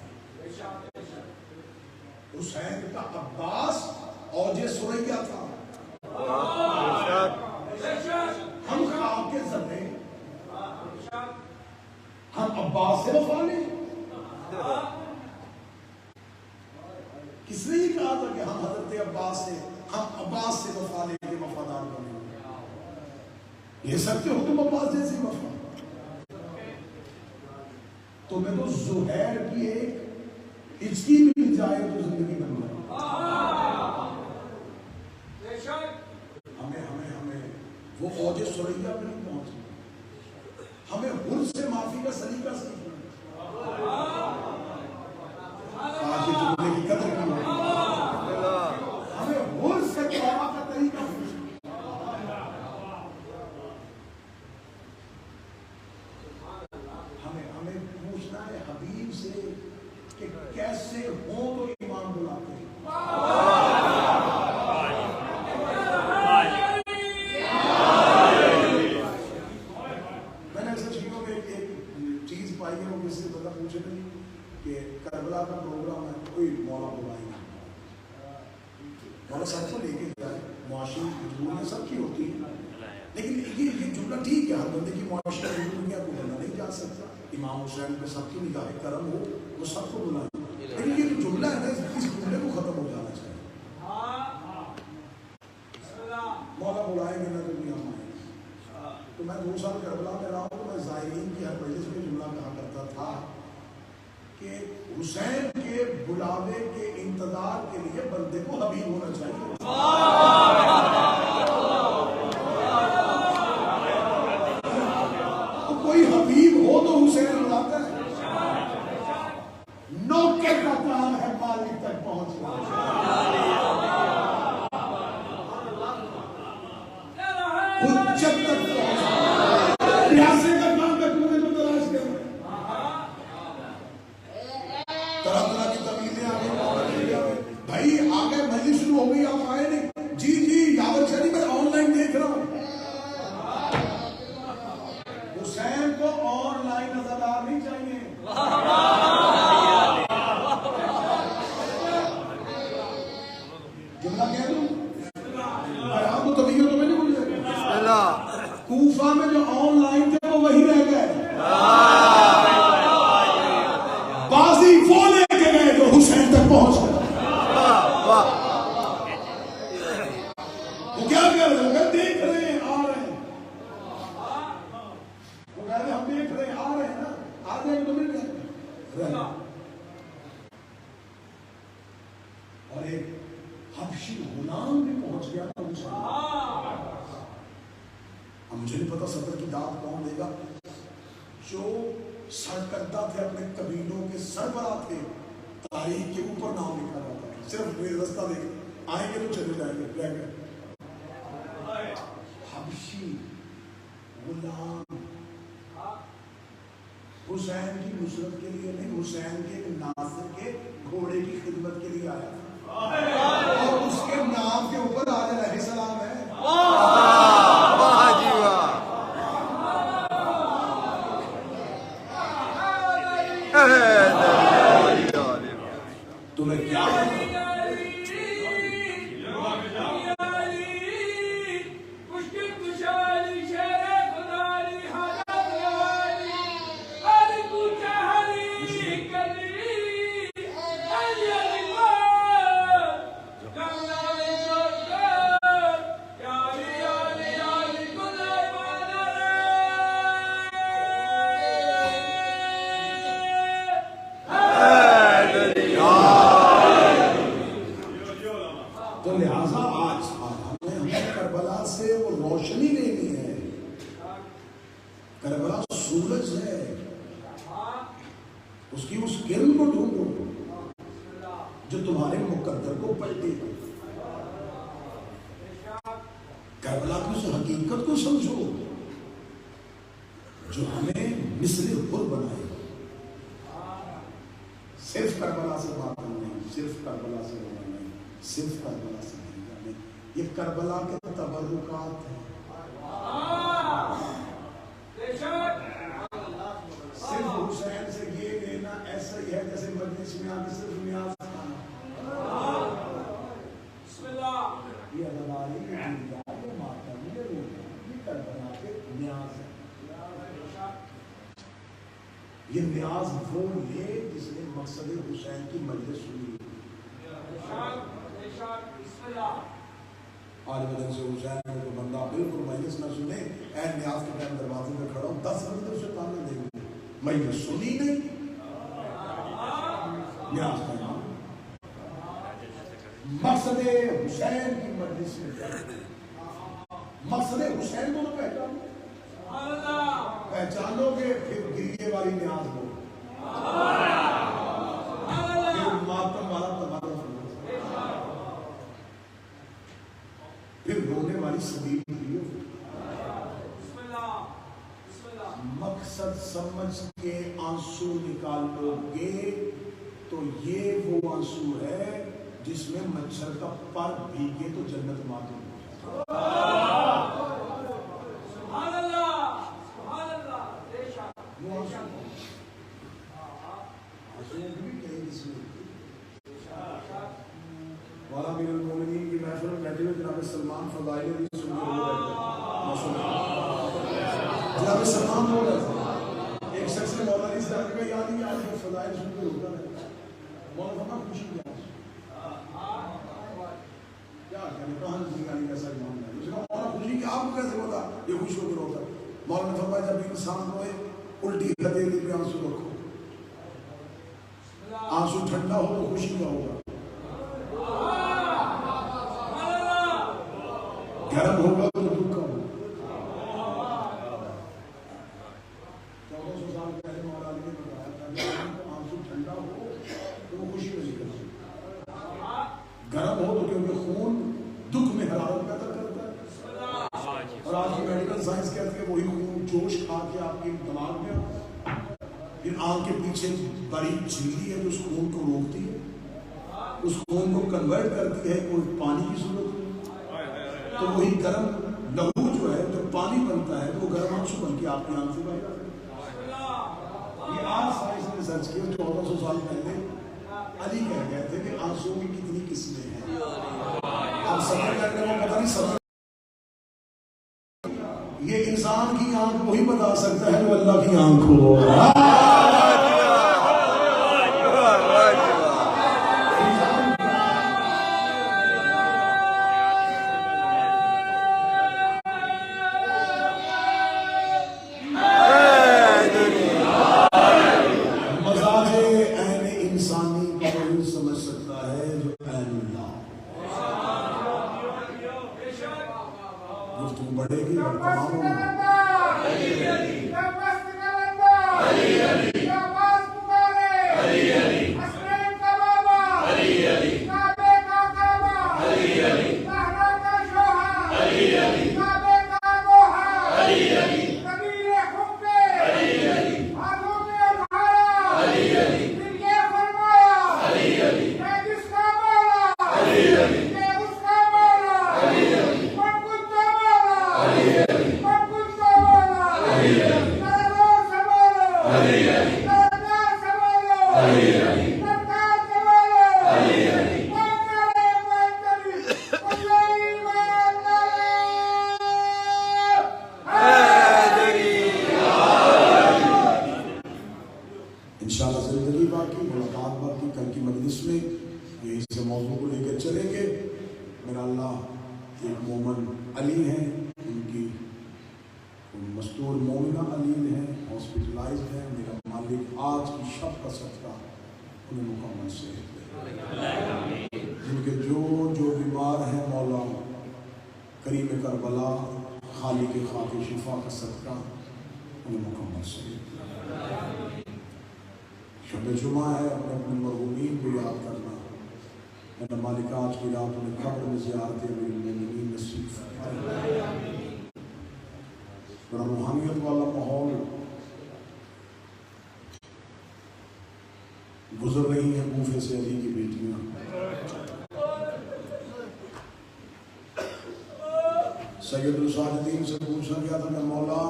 حسین کا عباس اوج سریا تھا. ہم خواب کے ذرے، ہم عباس سے وفا لیں. کس نے یہ کہا تھا کہ ہم حضرت عباس سے، ہم عباس سے وفا لیں گے، وفادار بنیں گے؟ یہ سکتے ہو تم عباس جیسی وفا؟ تمہیں تو زہیر کی ایک ہچکی مل جائے تو زندگی بن جائے. ہمیں وہ اوج سریا میں نہیں پہنچنا، ہمیں حر سے معافی کا سلیقہ سیکھنا. آج یہ جملے کی قدر کی ہمیں حر سے توبہ کا طریقہ سیکھنا. ہمیں پوچھنا ہے حبیب سے کہ کیسے ہوں تو ایمان بلاتے ہیں. میں نے ایسے چیزوں میں ایک چیز پائی ہے، وہ کسی سے پتہ پوچھے نہیں کہ کربلا کا پروگرام ہے، کوئی مولا بلائے گا، مولا سب کو لے کے جائے، معاشی مجبوریاں سب کی ہوتی ہیں، لیکن یہ جملہ ٹھیک ہے، ہر بندے کی معاشی مجبوریاں کو بنا نہیں جا سکتا. امام حسین پہ سب کی نگاہ کرم ہو، وہ سب کو بلائیں، لیکن یہ جو جملہ ہے نا اس جملے کو ختم ہو جانا چاہیے. مولا بلائیں گے نہ دنیا میں آئیں گے. تو میں 2 سال کربلا میں رہا ہوں، میں زائرین کی ہر مجلس میں جملہ کہا کرتا تھا کہ حسین کے بلاوے کے انتظار کے لیے بندے کو حبیب ہونا چاہیے. تو کوئی حبیب ہو تو حسین بلاتا ہے. نوکر کا کام ہے مالک تک پہنچنا. حجت تک پہنچنا. ریاست کا کام ہے تمہیں کو تلاش کرنا. طرح طرح کی تبدیلیاں آگے بھائی آگے مجلس شروع ہو گئی، آپ آئے نہیں؟ جی دعوت شریف میں آن لائن دیکھ رہا ہوں. حسین کو آن لائن نظردار نہیں چاہیے. جملہ کہہ دوں بیان تو طبیعت تو میں نہیں بھول جائے. کوفہ میں جو آن لائن تھے وہ وہی رہ گئے. بازی وہ لے کے گئے جو حسین تک پہنچ گئے. اور ایک حبشی غلام بھی پہنچ گیا تھا اسے. اب مجھے نہیں پتا صدر کی داد کون دے گا. جو سرکردہ تھے اپنے قبیلوں کے سربراہ تھے, تاریخ کے اوپر نام لکھا جاتا ہے. صرف میرے رستہ دیکھ آئیں گے تو چلے جائیں گے. رہ گئے حبشی غلام حسین کی نصرت کے لیے نہیں, حسین کے ناصر کے گھوڑے کی خدمت کے لیے آیا تھا, اور اس کے نام کے اوپر آج علیہ السلام ہے. واہ جی واہ. تمہیں کیا جو تمہارے مقدر کو پلٹے. کربلا کی اس حقیقت کو سمجھو جو ہمیں مثل حر بنائے. صرف کربلا سے بات نہیں, صرف کربلا سے بات نہیں, صرف کربلا سے نہیں. یہ کربلا کے تبرکات ہیں. صرف حسین سے یہ لینا ایسا ہی ہے جیسے مجلس میں آ کے صرف نیاز کھانا. یہ ادباری یہ ماتم یہ روح یہ کربلا کے نیاز ہے. یہ نیاز وہ لے جس نے مقصد حسین کی مجلس سنی. آج بدن سے حسین میں تو بندہ بالکل مجلس نہ سنے, اے نیاز کے ٹائم دروازے میں کھڑا ہوں 10 بندے اسے تانا دیں گے, مجلس سنی نہیں. نیاز کا نام مقصد حسین کی مجلس میں مقصد حسین کو پہچانو گے, پھر گریے والی نیاز ہو, پھر ماتم والا تبادلہ, پھر رونے والی صدیق ہو. مقصد سمجھ کے آنسو نکالو گے تو یہ وہ آنسو ہے جس میں مچھر کا پر بھیگے تو جنت معلوم ہو. والا امیر المومنین کی محفل میں بیٹھے ہوئے جناب سلمان فضائل بھی سن رہے ہیں. جناب سلمان ہو رہے تھے, ایک شخص نے مولا علی سے کہا یاد نہیں آج وہ فضائل سن کے ہوتا ہے. مولا فرما خوشی کیا کیا کہنے کہاں زندگانی کیسا امام ہے. اس نے کہا مولا خوشی کہ آپ کو کیسے ہوتا یہ خوش ہو کر ہوتا. مولا نے فرمایا جب انسان روئے الٹی ہتھیلی پہ آنسو رکھو, آنسو ٹھنڈا ہو تو خوشی کا ہوگا, گرم ہوگا تو دکھ کا ہوگا. 1400 سال پہلے مولا علی نے بتایا تھا کہ آنسو ٹھنڈا ہو تو وہ خوشی میں نکلتی, گرم ہو تو کیونکہ خون دکھ میں حرارت پیدا کرتا ہے. اور آج کی میڈیکل سائنس کہتی ہے وہی خون جوش کھا کے آپ کے دماغ میں پھر آنکھ کے پیچھے بڑی جھیلی ہے جو اس خون کو روکتی ہے, اس خون کو کنورٹ کرتی ہے کوئی پانی کی صورت میں. تو وہی گرم لہو جو ہے جو پانی بنتا ہے تو وہ گرم آنسو بن کے آپ کی آنکھ سے باہر آتا ہے. یہ آج سائنس نے ریسرچ کیا 1400 سال پہلے علی کہہ گئے تھے کہ آنسو کی کتنی قسمیں ہیں. اب سفر کرنے میں پتہ نہیں سفر یہ انسان کی آنکھ وہی بتا سکتا ہے جو اللہ کی آنکھ ہو. مزاج عین انسانی وہی سمجھ سکتا ہے جو عین اللہ. گفتگو بڑھے گی اور تمام روحانیت والا ماحول گزر رہی ہیں کوفے سے علی کی بیٹیاں. سید الساجدین سے پوچھا گیا تھا کہ مولا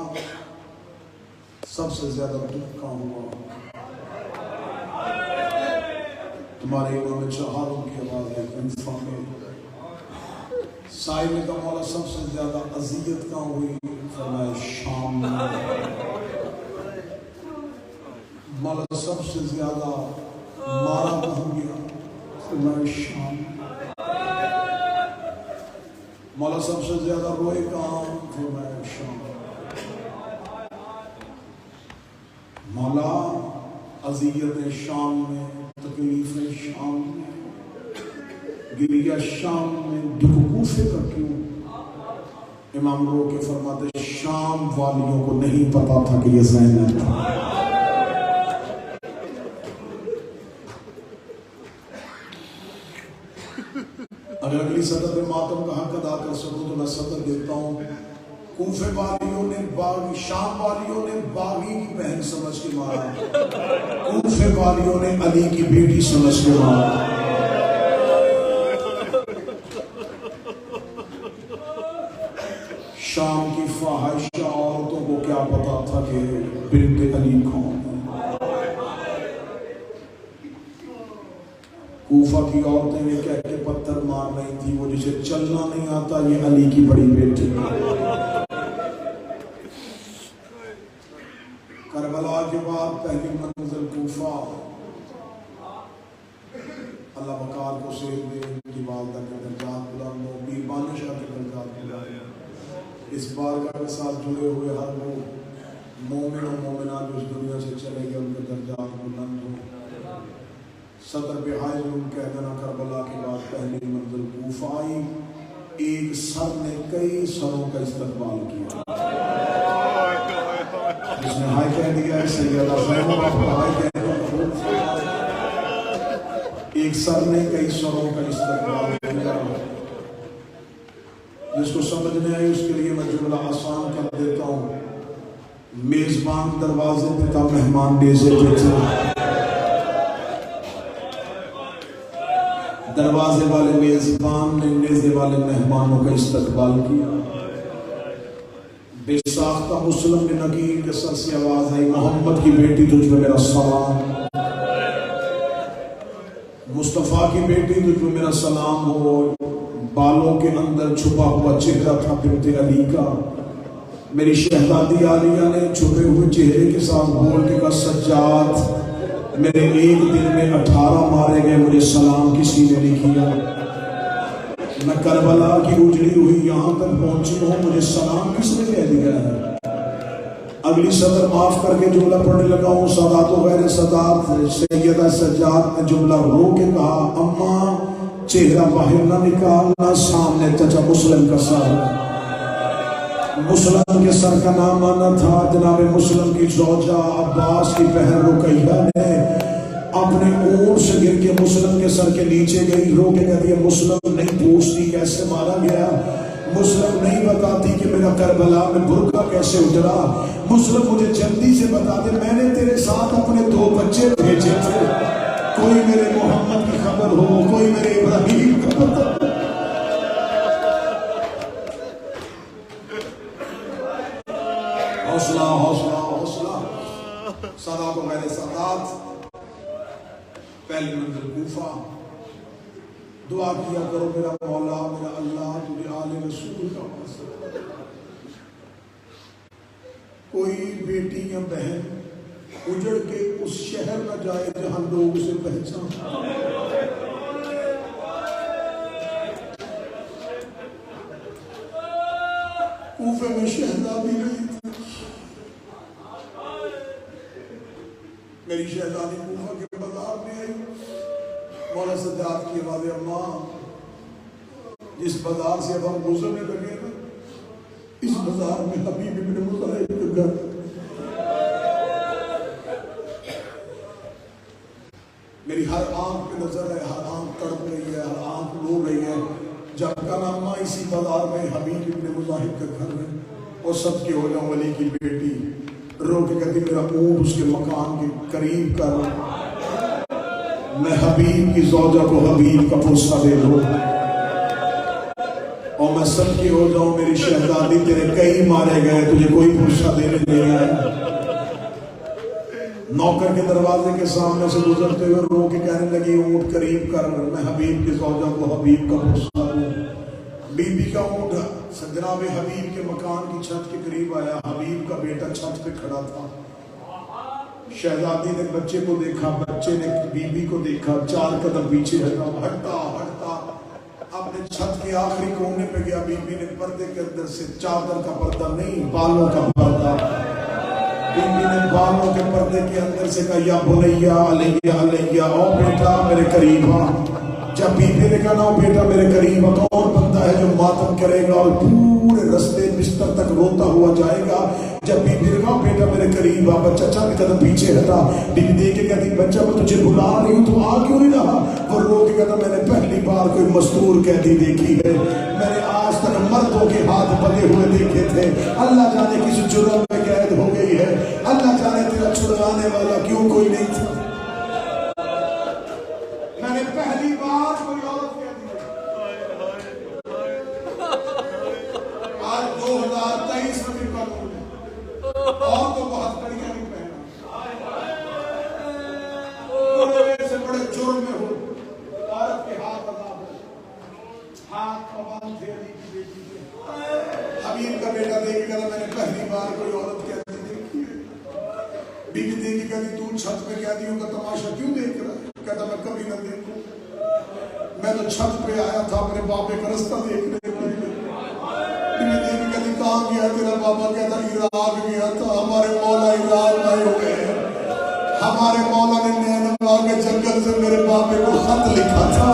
سب سے زیادہ دکھ کہاں ہوا؟ تمہارے امام چہاروں کی آواز ہے انصاف میں. سائل نے کہا مولا سب سے زیادہ اذیت کہاں ہوئی؟ فرمایا شام میں. مولا سب سے زیادہ مارا کہاں گیا؟ فرمایا شام. مولا سب سے زیادہ روئے کہاں؟ فرمایا شام. مولا اذیت شام میں، تکلیف شام میں، گریہ شام میں، دکھ کوفے کا کیوں؟ امام رو کے فرماتے شام والیوں کو نہیں پتا تھا کہ یہ زینب تھا. اگر اگلی صدر ماتم کا حق ادا کر سکوں تو میں صدر دیتا ہوں. کوفے والیوں نے باغی، شام والیوں نے باغی کی بہن سمجھ کے مارا، کوفے والیوں نے علی کی بیٹی سمجھ کے مارا. شام کی فاحشہ عورتوں کو کیا پتا تھا کہ بنت علی کون ہے. کوفہ کی عورتیں یہ کہہ کے پتھر مار رہی تھی وہ جسے چلنا نہیں آتا یہ علی کی بڑی بیٹی ہے. کربلا کے بعد پہلی منزل کوفہ. اللہ وقار کو صحت دے، ان کی والدہ کے درجات بلند ہو، میر بانشاہ کے درجات بلند. اس بارگاہ کے ساتھ جڑے ہوئے ہر وہ مومن و مومنات جو اس دنیا سے چلے گئے ان کے درجات بلند ہوں. صدر بحائز ان کہہ دینا کربلا کے بعد پہلی منزل کوفہ آئی. ایک سر نے کئی سروں کا استقبال کیا. جس نے ہائی کہہ دیا ہے سیدہ زینب آپ کا ہائی کہہ دیا. ایک سر نے کئی سروں کا استقبال کیا. جس کو سمجھنے آئی اس کے لیے میں جملہ آسان کر دیتا ہوں. میزبان دروازے پہ تھا، مہمان نیزے پہ تھے. دروازے والے میزبان نے نیزے والے مہمانوں کا استقبال کیا. بے ساختہ مسلم نے نکیر کے سر سے آواز آئی محمد کی بیٹی تجھ پہ میرا سلام، مصطفیٰ کی بیٹی تجھ پہ میرا سلام ہو. بالوں کے اندر چھپا ہوا چہرہ تھا بنت علی کا. میری شہزادی عالیہ نے چھپے ہوئے چہرے کے ساتھ بول کے کہا سجاد میرے ایک دن میں 18 مارے گئے، مجھے سلام کسی نے نہیں کیا. میں کربلا کی اجڑی ہوئی یہاں تک پہنچی ہوں، مجھے سلام کس نے کہہ دیا ہے؟ اگلی سطر معاف کر کے جملہ پڑھنے لگا ہوں. سادات و غیر سادات سیدہ سجاد نے جملہ رو کے کہا اماں چہرہ باہر نہ نکالنا، سامنے چچا مسلم کا سر. مسلم کے سر کا نام آنا تھا. جناب مسلم کی زوجہ عباس کی بہن رقیہ نے اپنے اونٹ سے گر کے مسلم کے سر کے نیچے گئی، رو کے کہتی ہے مسلم نہیں پوچھتی کیسے مارا گیا، مسلم نہیں بتاتی کہ میرا کربلا میں برقع کیسے اترا، مسلم مجھے جلدی سے بتا دے میں نے تیرے ساتھ اپنے 2 بچے بھیجے تھے، کوئی میرے محمد کی خبر ہو، کوئی میرے ابراہیم کا پتہ. حوصلہ حوصلہ حوصلہ. سادات و غیر سادات. پہلی منزل کوفہ. دعا کیا کرو میرا مولا میرا اللہ تجھے آل رسول کا واسطہ. کوئی بیٹی یا بہن اجڑ کے اس شہر نہ جائے جہاں لوگ اسے پہچان. کوفے میں شہزادی نہیں تھی. میری شہزادی کوفہ کے بازار میں آئی. مولا سجاد کی آواز اماں جس بازار سے اب ہم گزرنے لگے نا اس بازار میں حبیب ابن مطہر کا گھر. میری ہر آنکھ پہ نظر ہے، ہر آنکھ تڑپ رہی ہے، ہر آنکھ رو رہی ہے. جب کا نامہ اسی بازار میں حبیب ابن مطہر کا گھر ہے اور سب کے ہو جاؤں ولی کی بیٹی رو کے کہتی میرا اونٹ اس کے مکان کے قریب کر، میں حبیب کی زوجہ کو حبیب کا پرسہ دے دوں اور میں سب کی ہو جاؤں میری شہزادی تیرے کئی مارے گئے تجھے کوئی پرسہ دینے نہیں آیا. نوکر کے دروازے کے سامنے سے گزرتے ہوئے رو کے کہنے لگی اونٹ قریب کر، میں حبیب کی زوجہ کو حبیب کا پرسہ دوں. بی بی کا اونٹ جناب حبیب کے مکان کی چھت کے قریب آیا. حبیب کا بیٹا چھت پہ کھڑا تھا. شہزادی نے بچے کو دیکھا، بچے نے بی بی کو دیکھا، 4 قدم پیچھے ہٹتا اپنے چھت کے آخری کونے پہ گیا. بی بی نے پردے کے اندر سے چادر کا پردہ نہیں بالوں کا پردہ، بی بی نے بالوں کے پردے کے اندر سے کہا یا بنیا علیہ علیہ او بیٹا میرے قریب آ. جب بی بی نے کہا نا بیٹا میرے قریب آ، کون بندہ ہے جو ماتم کرے گا اور پورے رستے بستر تک روتا ہوا جائے گا. جب بی بی نے کہا بیٹا میرے قریب آ، بچہ 4 قدم پیچھے ہٹا. بی بی دیکھ کے کہتی بچہ میں تجھے بلا رہی ہوں تو آ کیوں نہیں رہا؟ اور رو کے کہتا میں نے پہلی بار کوئی مستور قیدی دیکھی ہے، میں نے آج تک مردوں کے ہاتھ بندھے ہوئے دیکھے تھے. اللہ جانے کسی جرم میں قید ہو گئی ہے، اللہ جانے تیرا چھڑوانے والا کیوں کوئی نہیں تھا. میں نے پہلی بار کوئی عورت قیدی آج 2023 میں بھی قانون ہے اور تو بہت بڑھیا نہیں پہنا. بڑے سے بڑے جرم میں ہو عورت کے ہاتھ عذاب ہے. ہاتھ پابند تھے علی کی بیٹی کے. حبیب کا بیٹا دیکھ کر میں نے پہلی بار کوئی عورت قیدی دیکھی ہے. بیوی دیکھ کر تو چھت پہ قیدیوں کا تماشا کیوں دیکھ رہا ہے؟ کہتا میں کبھی نہ دیکھوں، میں تو چھت پہ آیا تھا اپنے بابے کا رستہ دیکھنے کے لیے. دیکھ کہتی کہاں گیا تیرا بابا؟ کہتا عراق گیا تھا. ہمارے مولا عراق آئے ہوئے ہیں. ہمارے مولا نے نینوا کے جنگل سے میرے بابے کو خط لکھا تھا.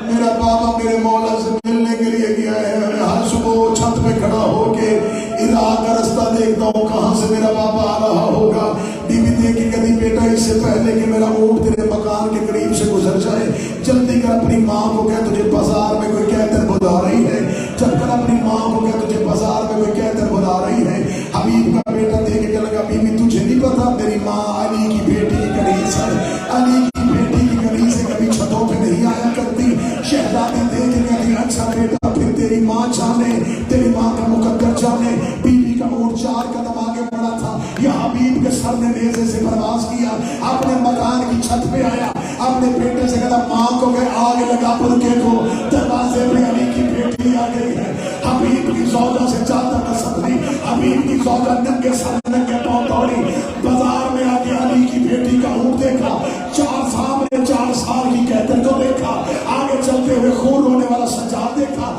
میرا بابا میرے مولا سے ملنے کے لیے گیا ہے. میں ہر صبح چھت پہ کھڑا ہو کے عراق کا رستہ دیکھتا ہوں کہاں سے میرا بابا آ رہا ہوگا. بیوی دیکھ کے کہتی بیٹا اس سے پہلے کہ میرا اونٹ تیرے مکان کے قریب سے گزر جائے جلدی کر اپنی ماں کو کہہ تجھے بازار میں کوئی کہتر بلا رہی ہے. چل کر اپنی ماں کو کہہ تجھے بازار میں کوئی کہتر بلا رہی ہے. حبیب کا بیٹا دیکھ کے کہنے لگا بیوی تجھے نہیں پتا میری ماں علی کی بیٹی کی کنیز ہے. علی کی بیٹی کی کنیز سے کبھی چھتوں پہ نہیں آیا کرتی. شہزادی دیکھ کے کہتی اچھا بیٹا پھر تیری ماں جانے، تیری ماں کا مقدر جانے. بیوی کا اونٹ 4 قدم آگے بڑھا تھا. یہ حبیب کے سر نے نیزے سے پرواز کیا، اپنے مکان کی چھت پہ آیا. اپنے بیٹے سے کہتا ماں کو کہ آگے لگا برقعے کو، دروازے پہ علی کی بیٹی آ گئی ہے. حبیب کی زوجہ سے چادر قسم لی. حبیب کی زوجہ ننگے سر ننگے پاؤں دوڑی بازار میں آ کے علی کی بیٹی کا اونٹ دیکھا. 4 سال کی قیدر کو دیکھا. آگے چلتے ہوئے خون ہونے والا سجاد دیکھا.